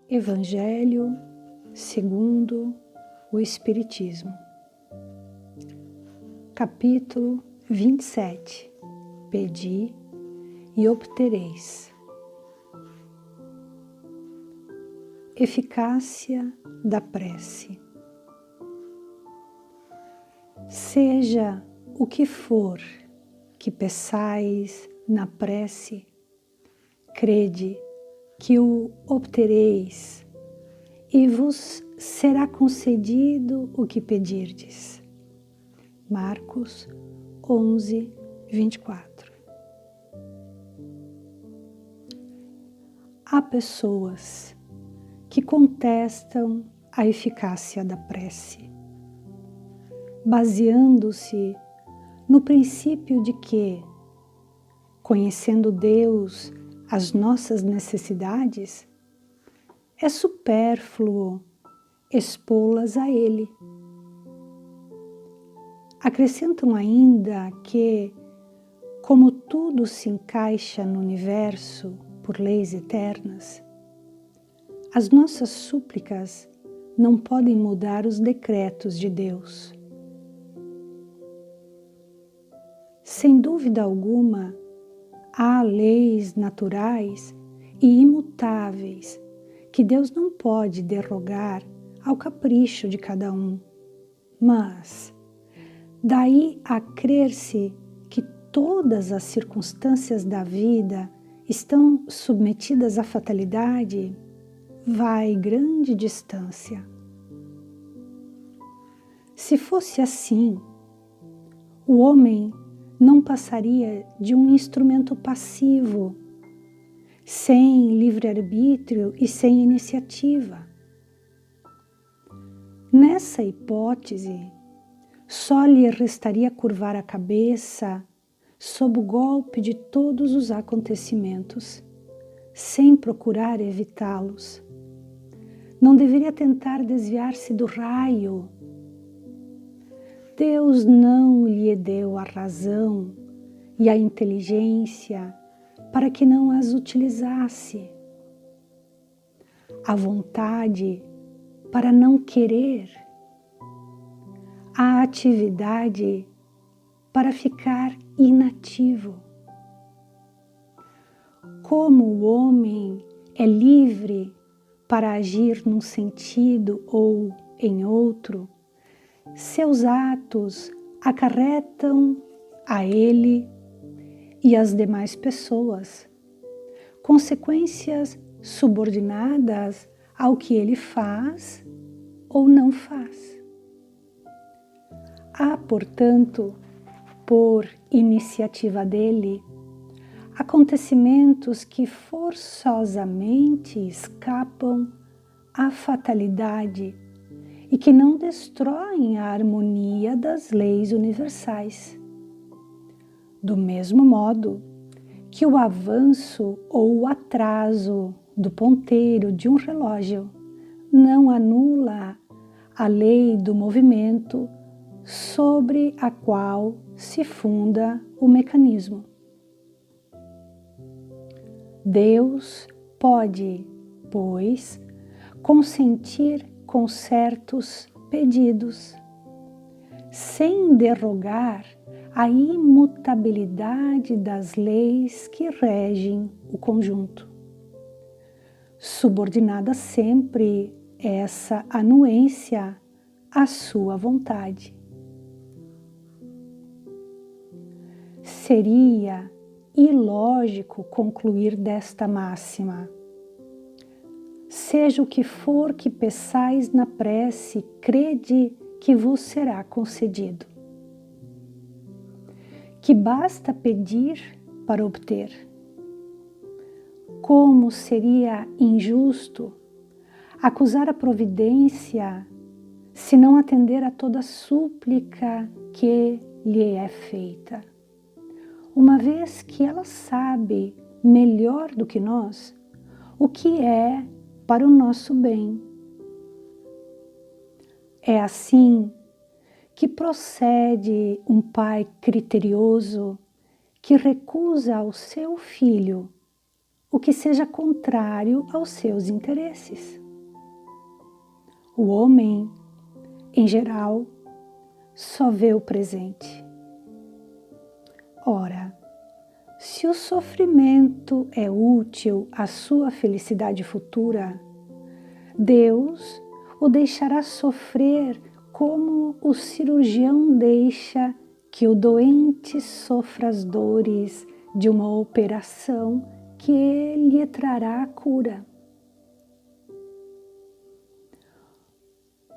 Evangelho segundo o Espiritismo. Capítulo 27. Pedi e obtereis. Eficácia da prece. Seja o que for que peçais na prece, crede que o obtereis e vos será concedido o que pedirdes. Marcos 11, 24. Há pessoas que contestam a eficácia da prece, baseando-se no princípio de que, conhecendo Deus as nossas necessidades, é supérfluo expô-las a Ele. Acrescentam ainda que, como tudo se encaixa no universo por leis eternas, as nossas súplicas não podem mudar os decretos de Deus. Sem dúvida alguma, há leis naturais e imutáveis que Deus não pode derrogar ao capricho de cada um. Mas, daí a crer-se que todas as circunstâncias da vida estão submetidas à fatalidade, vai grande distância. Se fosse assim, o homem não passaria de um instrumento passivo, sem livre-arbítrio e sem iniciativa. Nessa hipótese, só lhe restaria curvar a cabeça sob o golpe de todos os acontecimentos, sem procurar evitá-los. Não deveria tentar desviar-se do raio. Deus não lhe deu a razão e a inteligência para que não as utilizasse, a vontade para não querer, a atividade para ficar inativo. Como o homem é livre para agir num sentido ou em outro, seus atos acarretam a ele e às demais pessoas consequências subordinadas ao que ele faz ou não faz. Há, portanto, por iniciativa dele, acontecimentos que forçosamente escapam à fatalidade e que não destroem a harmonia das leis universais. Do mesmo modo que o avanço ou o atraso do ponteiro de um relógio não anula a lei do movimento sobre a qual se funda o mecanismo. Deus pode, pois, consentir com certos pedidos, sem derrogar a imutabilidade das leis que regem o conjunto. Subordinada sempre essa anuência à sua vontade. Seria ilógico concluir desta máxima: seja o que for que peçais na prece, crede que vos será concedido. Que basta pedir para obter. Como seria injusto acusar a providência se não atender a toda súplica que lhe é feita, uma vez que ela sabe melhor do que nós o que é para o nosso bem. É assim que procede um pai criterioso que recusa ao seu filho o que seja contrário aos seus interesses. O homem, em geral, só vê o presente. Ora, se o sofrimento é útil à sua felicidade futura, Deus o deixará sofrer como o cirurgião deixa que o doente sofra as dores de uma operação que lhe trará a cura.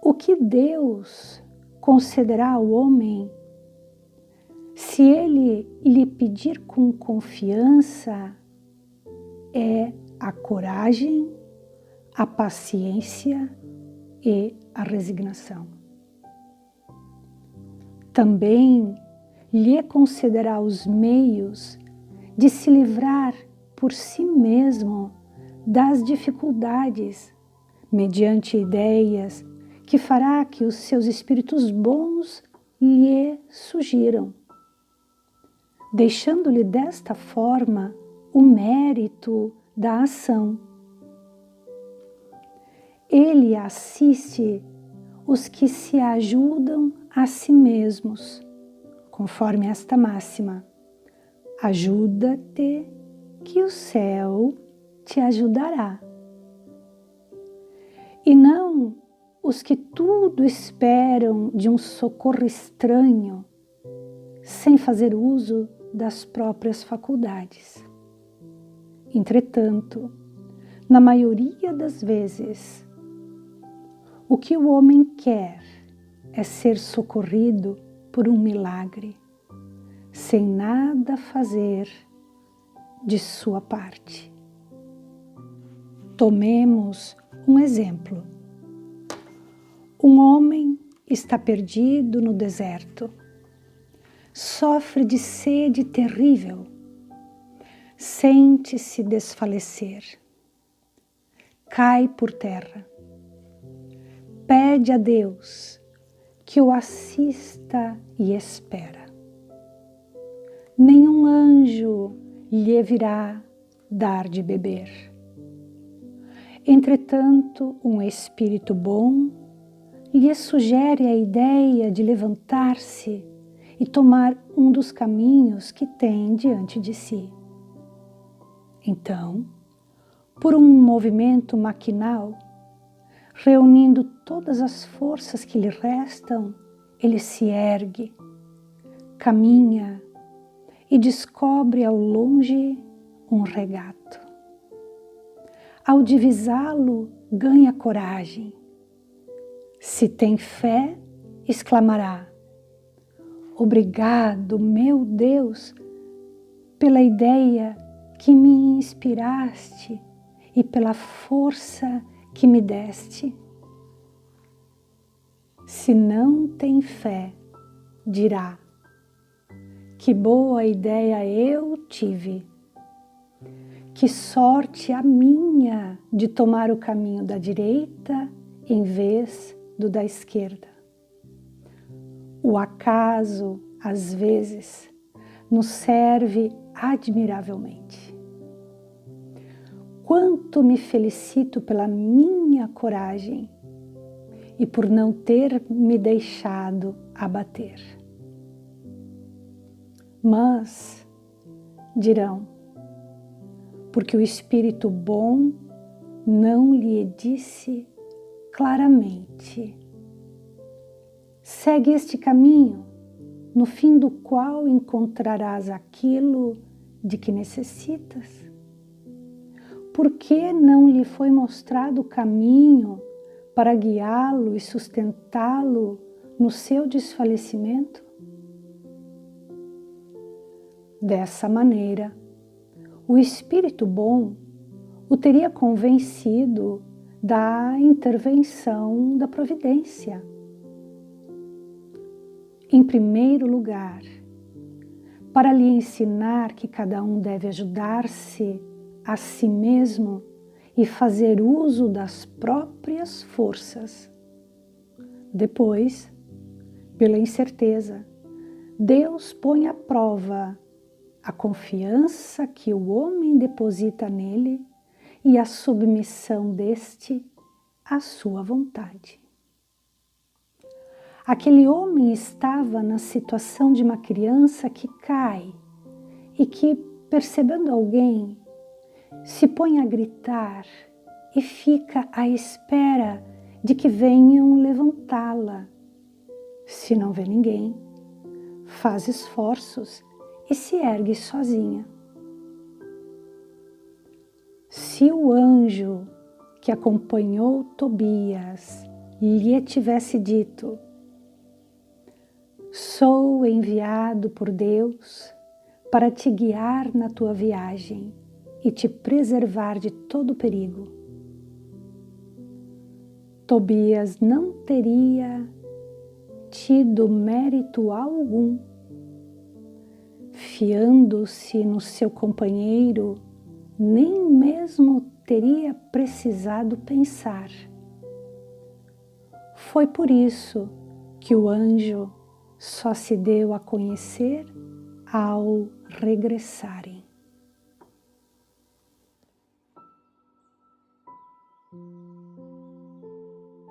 O que Deus concederá ao homem, se ele lhe pedir com confiança, é a coragem, a paciência e a resignação. Também lhe concederá os meios de se livrar por si mesmo das dificuldades, mediante ideias que fará que os seus espíritos bons lhe sugiram, deixando-lhe desta forma o mérito da ação. Ele assiste os que se ajudam a si mesmos, conforme esta máxima: ajuda-te, que o céu te ajudará. E não os que tudo esperam de um socorro estranho, sem fazer uso das próprias faculdades. Entretanto, na maioria das vezes, o que o homem quer é ser socorrido por um milagre, sem nada fazer de sua parte. Tomemos um exemplo. Um homem está perdido no deserto, sofre de sede terrível, sente-se desfalecer, cai por terra, pede a Deus que o assista e espera. Nenhum anjo lhe virá dar de beber. Entretanto, um espírito bom lhe sugere a ideia de levantar-se e tomar um dos caminhos que tem diante de si. Então, por um movimento maquinal, reunindo todas as forças que lhe restam, ele se ergue, caminha e descobre ao longe um regato. Ao divisá-lo, ganha coragem. Se tem fé, exclamará: obrigado, meu Deus, pela ideia que me inspiraste e pela força que me deste. Se não tem fé, dirá: que boa ideia eu tive, que sorte a minha de tomar o caminho da direita em vez do da esquerda. O acaso, às vezes, nos serve admiravelmente. Quanto me felicito pela minha coragem e por não ter me deixado abater. Mas, dirão, porque o Espírito bom não lhe disse claramente: segue este caminho, no fim do qual encontrarás aquilo de que necessitas. Por que não lhe foi mostrado o caminho para guiá-lo e sustentá-lo no seu desfalecimento? Dessa maneira, o Espírito bom o teria convencido da intervenção da providência. Em primeiro lugar, para lhe ensinar que cada um deve ajudar-se a si mesmo e fazer uso das próprias forças. Depois, pela incerteza, Deus põe à prova a confiança que o homem deposita nele e a submissão deste à sua vontade. Aquele homem estava na situação de uma criança que cai e que, percebendo alguém, se põe a gritar e fica à espera de que venham levantá-la. Se não vê ninguém, faz esforços e se ergue sozinha. Se o anjo que acompanhou Tobias lhe tivesse dito: sou enviado por Deus para te guiar na tua viagem e te preservar de todo perigo, Tobias não teria tido mérito algum, fiando-se no seu companheiro, nem mesmo teria precisado pensar. Foi por isso que o anjo só se deu a conhecer ao regressarem.